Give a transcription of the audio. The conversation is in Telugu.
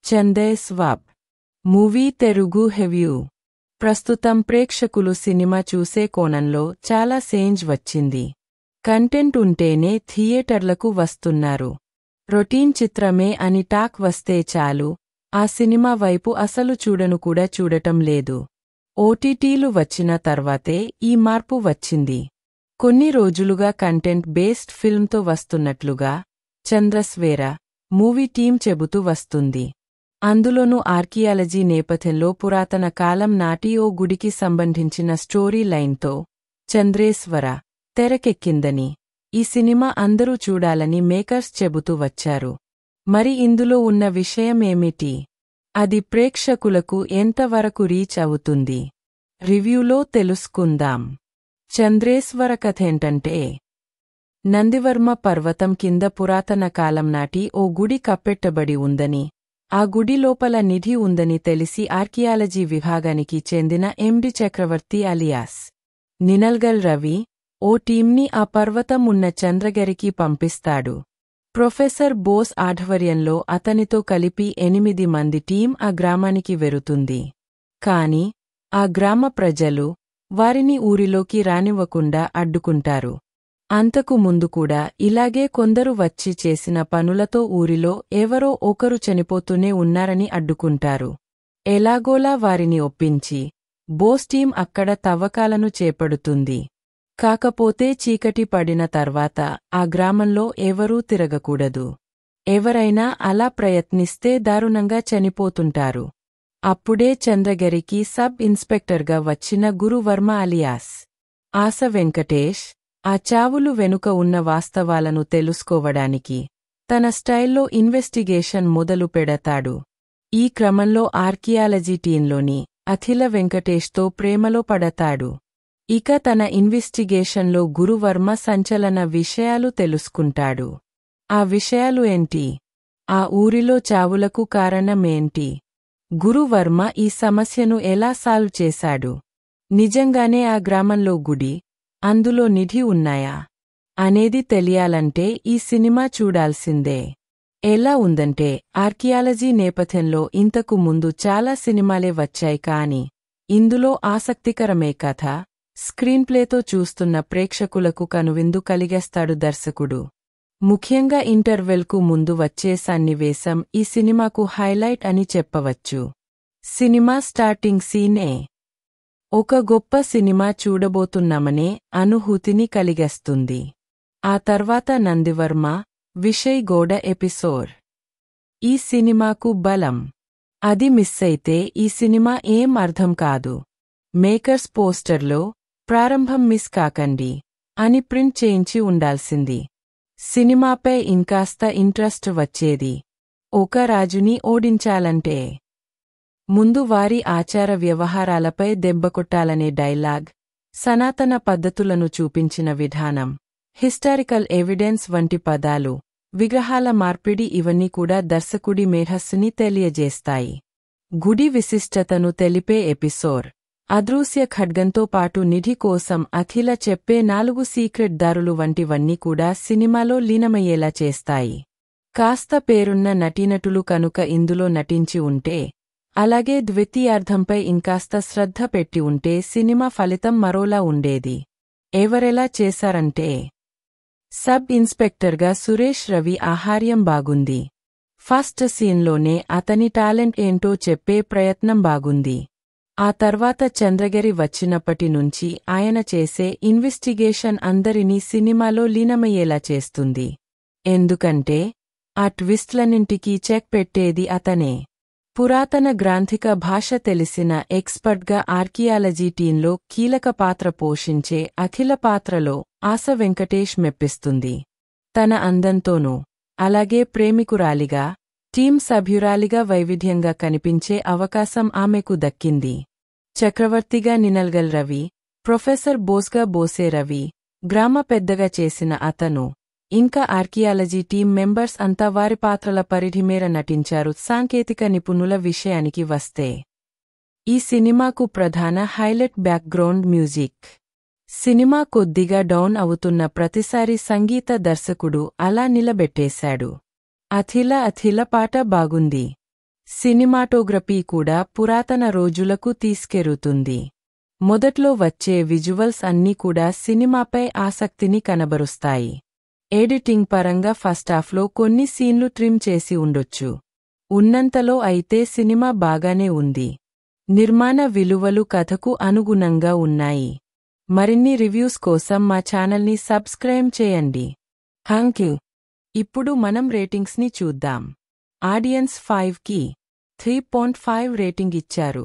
చందే స్వాబ్ మూవీ తెలుగు హెవ్యూ. ప్రస్తుతం ప్రేక్షకులు సినిమా చూసే కోణంలో చాలా చేంజ్ వచ్చింది. కంటెంట్ ఉంటేనే థియేటర్లకు వస్తున్నారు. రొటీన్ చిత్రమే అని టాక్ వస్తే చాలు, ఆ సినిమా వైపు అసలు చూడను కూడా చూడటం లేదు. ఓటీటీలు వచ్చిన తర్వాతే ఈ మార్పు వచ్చింది. కొన్ని రోజులుగా కంటెంట్ బేస్డ్ ఫిల్మ్తో వస్తున్నట్లుగా చంద్రస్వేర మూవీ టీం చెబుతూ వస్తుంది. అందులోనూ ఆర్కియాలజీ నేపథ్యంలో పురాతన కాలం నాటి ఓ గుడికి సంబంధించిన స్టోరీ లైన్తో చంద్రేశ్వర తెరకెక్కిందని, ఈ సినిమా అందరూ చూడాలని మేకర్స్ చెబుతూ వచ్చారు. మరి ఇందులో ఉన్న విషయమేమిటి? అది ప్రేక్షకులకు ఎంతవరకు రీచ్ అవుతుంది? రివ్యూలో తెలుసుకుందాం. చంద్రేశ్వర కథేంటంటే, నందివర్మ పర్వతం కింద పురాతన కాలం నాటి ఓ గుడి కప్పెట్టబడి ఉందని, ఆ గుడి లోపల నిధి ఉందని తెలిసి ఆర్కియాలజీ విభాగానికి చెందిన ఎండి చక్రవర్తి అలియాస్ నినల్గల్ రవి ఓ టీంని ఆ పర్వతం ఉన్న చంద్రగిరికి పంపిస్తాడు. ప్రొఫెసర్ బోస్ ఆధ్వర్యంలో అతనితో కలిపి 8 మంది టీం ఆ గ్రామానికి వెరుతుంది. కాని ఆ గ్రామ ప్రజలు వారిని ఊరిలోకి రానివ్వకుండా అడ్డుకుంటారు. అంతకు ముందు కూడా ఇలాగే కొందరు వచ్చి చేసిన పనులతో ఊరిలో ఎవరో ఒకరు చనిపోతూనే ఉన్నారని అడ్డుకుంటారు. ఎలాగోలా వారిని ఒప్పించి బోస్ టీం అక్కడ తవ్వకాలను చేపడుతుంది. కాకపోతే చీకటి పడిన తర్వాత ఆ గ్రామంలో ఎవరూ తిరగకూడదు. ఎవరైనా అలా ప్రయత్నిస్తే దారుణంగా చనిపోతుంటారు. అప్పుడే చంద్రగిరికి సబ్ ఇన్స్పెక్టర్గా వచ్చిన గురువర్మ అలియాస్ ఆశ వెంకటేష్ ఆ చావులు వెనుక ఉన్న వాస్తవాలను తెలుసుకోవడానికి తన స్టైల్లో ఇన్వెస్టిగేషన్ మొదలు పెడతాడు. ఈ క్రమంలో ఆర్కియాలజీ టీంలోని అఖిల వెంకటేష్తో ప్రేమలో పడతాడు. ఇక తన ఇన్వెస్టిగేషన్లో గురువర్మ సంచలన విషయాలు తెలుసుకుంటాడు. ఆ విషయాలు ఏంటి? ఆ ఊరిలో చావులకు కారణమేంటి? గురువర్మ ఈ సమస్యను ఎలా సాల్వ్ చేశాడు? నిజంగానే ఆ గ్రామంలో గుడి, అందులో నిధి ఉన్నాయా అనేది తెలియాలంటే ఈ సినిమా చూడాల్సిందే. ఎలా ఉందంటే, ఆర్కియాలజీ నేపథ్యంలో ఇంతకు ముందు చాలా సినిమాలే వచ్చాయి కాని ఇందులో ఆసక్తికరమే కథ, స్క్రీన్ప్లేతో చూస్తున్న ప్రేక్షకులకు కనువిందు కలిగేస్తాడు దర్శకుడు. ముఖ్యంగా ఇంటర్వెల్కు ముందు వచ్చే సన్నివేశం ఈ సినిమాకు హైలైట్ అని చెప్పవచ్చు. సినిమా స్టార్టింగ్ సీనే ఒక గొప్ప సినిమా చూడబోతున్నామనే అనుభూతిని కలిగేస్తుంది. ఆ తర్వాత నందివర్మ, విషయ్ గౌడ ఎపిసోడ్ ఈ సినిమాకు బలం. అది మిస్సైతే ఈ సినిమా ఏం అర్థం కాదు. మేకర్స్ పోస్టర్లో ప్రారంభం మిస్ కాకండి అని ప్రింట్ చేయించి ఉండాల్సింది. సినిమాపై ఇంకాస్త ఇంట్రెస్ట్ వచ్చేది. ఒక రాజుని ఓడించాలంటే ముందు వారి ఆచార వ్యవహారాలపై దెబ్బకొట్టాలనే డైలాగ్, సనాతన పద్ధతులను చూపించిన విధానం, హిస్టారికల్ ఎవిడెన్స్ వంటి పదాలు, విగ్రహాల మార్పిడి ఇవన్నీ కూడా దర్శకుడి మేధస్సుని తెలియజేస్తాయి. గుడి విశిష్టతను తెలిపే ఎపిసోడ్, అదృశ్య ఖడ్గంతో పాటు నిధి కోసం అఖిల చెప్పే 4 సీక్రెట్ దారులు వంటివన్నీ కూడా సినిమాలో లీనమయ్యేలా చేస్తాయి. కాస్త పేరున్న నటీనటులు కనుక ఇందులో నటించి ఉంటే, అలాగే ద్వితీయార్థంపై ఇంకాస్త శ్రద్ధ పెట్టి ఉంటే సినిమా ఫలితం మరోలా ఉండేది. ఎవరెలా చేశారంటే, సబ్ ఇన్స్పెక్టర్గా సురేష్ రవి ఆహార్యం బాగుంది. ఫస్ట్ సీన్లోనే అతని టాలెంట్ ఏంటో చెప్పే ప్రయత్నం బాగుంది. ఆ తర్వాత చంద్రగిరి వచ్చినప్పటి నుంచి ఆయన చేసే ఇన్వెస్టిగేషన్ అందరినీ సినిమాలో లీనమయ్యేలా చేస్తుంది. ఎందుకంటే ఆ ట్విస్ట్లన్నింటికీ చెక్ పెట్టేది అతనే. పురాతన గ్రాంథిక భాష తెలిసిన ఎక్స్పర్ట్గా ఆర్కియాలజీ టీంలో కీలక పాత్ర పోషించే అఖిల పాత్రలో ఆశ వెంకటేష్ మెప్పిస్తుంది. తన అందంతోనూ, అలాగే ప్రేమికురాలిగా, టీం సభ్యురాలిగా వైవిధ్యంగా కనిపించే అవకాశం ఆమెకు దక్కింది. చక్రవర్తిగా నినల్గల్ రవి, ప్రొఫెసర్ బోస్గా బోసే రవి, గ్రామ పెద్దగా చేసిన అతను, ఇంకా ఆర్కియాలజీ టీం మెంబర్స్ అంతా వారి పాత్రల పరిధిమేర నటించారు. సాంకేతిక నిపుణుల విషయానికి వస్తే, ఈ సినిమాకు ప్రధాన హైలైట్ బ్యాక్గ్రౌండ్ మ్యూజిక్. సినిమా కొద్దిగా డౌన్ అవుతున్న ప్రతిసారి సంగీత దర్శకుడు అలా నిలబెట్టేశాడు. అఖిల పాట బాగుంది. సినిమాటోగ్రఫీ కూడా పురాతన రోజులకు తీసుకెరుతుంది. మొదట్లో వచ్చే విజువల్స్ అన్నీ కూడా సినిమాపై ఆసక్తిని కనబరుస్తాయి. ఎడిటింగ్ పరంగా ఫస్టాఫ్లో కొన్ని సీన్లు ట్రిమ్ చేసి ఉండొచ్చు. ఉన్నంతలో అయితే సినిమా బాగానే ఉంది. నిర్మాణ విలువలు కథకు అనుగుణంగా ఉన్నాయి. మరిన్ని రివ్యూస్ కోసం మా ఛానల్ని సబ్స్క్రైబ్ చేయండి. Thank you. ఇప్పుడు మనం రేటింగ్స్ని చూద్దాం. ఆడియన్స్ 5కి 3.5 రేటింగ్ ఇచ్చారు.